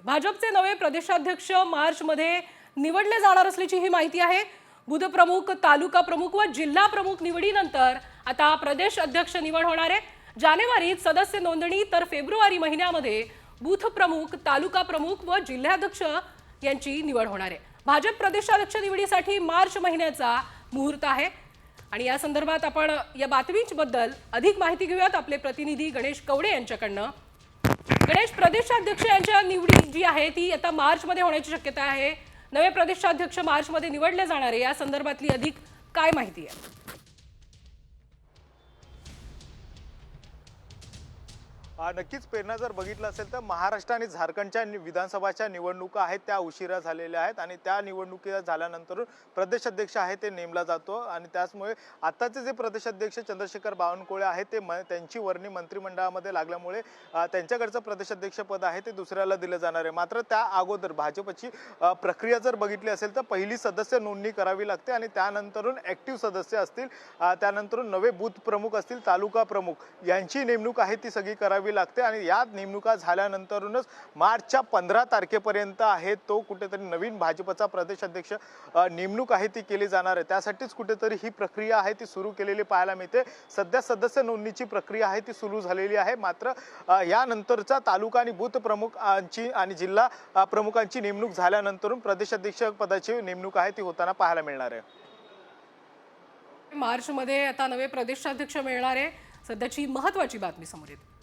भाजपचे नवे प्रदेशाध्यक्ष मार्चमध्ये निवडले जाणार असल्याची ही माहिती आहे। बुध प्रमुख, तालुका प्रमुख व जिल्हा प्रमुख निवडीनंतर आता प्रदेश अध्यक्ष निवड होणार आहे। जानेवारीत सदस्य नोंदणी तर फेब्रुवारी महिन्यामध्ये बूथ प्रमुख, तालुका प्रमुख व जिल्हाध्यक्ष यांची निवड होणार आहे। भाजप प्रदेशाध्यक्ष निवडीसाठी मार्च महिन्याचा मुहूर्त आहे आणि या संदर्भात आपण या बातमीबद्दल अधिक माहिती घेऊयात आपले प्रतिनिधी गणेश कवडे यांच्याकडनं। गणेश, प्रदेशाध्यक्ष यांच्या निवडी जी आहे ती आता मार्च मध्ये होण्याची शक्यता आहे। नवे प्रदेशाध्यक्ष मार्च मध्ये निवडले जाणार आहे, या संदर्भातली अधिक काय माहिती आहे? नक्कीच प्रेरणा, जर बघितलं असेल तर महाराष्ट्र आणि झारखंडच्या विधानसभाच्या निवडणुका आहेत त्या उशिरा झालेल्या आहेत आणि त्या निवडणुकी झाल्यानंतर प्रदेशाध्यक्ष आहे ते नेमला जातो आणि त्याचमुळे आताचे जे प्रदेशाध्यक्ष चंद्रशेखर बावनकुळे आहेत ते त्यांची वर्णी मंत्रिमंडळामध्ये लागल्यामुळे त्यांच्याकडचं प्रदेशाध्यक्ष पद आहे ते दुसऱ्याला दिलं जाणार आहे। मात्र त्या अगोदर भाजपची प्रक्रिया जर बघितली असेल तर पहिली सदस्य नोंदणी करावी लागते आणि त्यानंतरून ऍक्टिव्ह सदस्य असतील, त्यानंतरून नवे बूथ प्रमुख असतील, तालुका प्रमुख यांची नेमणूक आहे ती सगळी करावी लागते आणि या नेमणुका झाल्यानंतरच मार्चच्या 15 तारखेपर्यंत आहे तो कुठेतरी नवीन भाजपचा प्रदेशाध्यक्ष नेमणूक आहे ती केली जाणार आहे। त्यासाठीच कुठेतरी ही प्रक्रिया आहे ती सुरू केलेली पाहायला मिळते। सध्या सदस्य नोंदणीची प्रक्रिया आहे ती सुरू झालेली आहे, मात्र यानंतरचा तालुका आणि बूथ प्रमुखांची आणि जिल्हा प्रमुखांची नेमणूक झाल्यानंतरून प्रदेशाध्यक्ष पदाची नेमणूक आहे ती होताना पाहायला मिळणार आहे। मार्च मध्ये आता नवे प्रदेशाध्यक्ष मिळणार आहे, सध्याची महत्त्वाची बातमी समोर येते।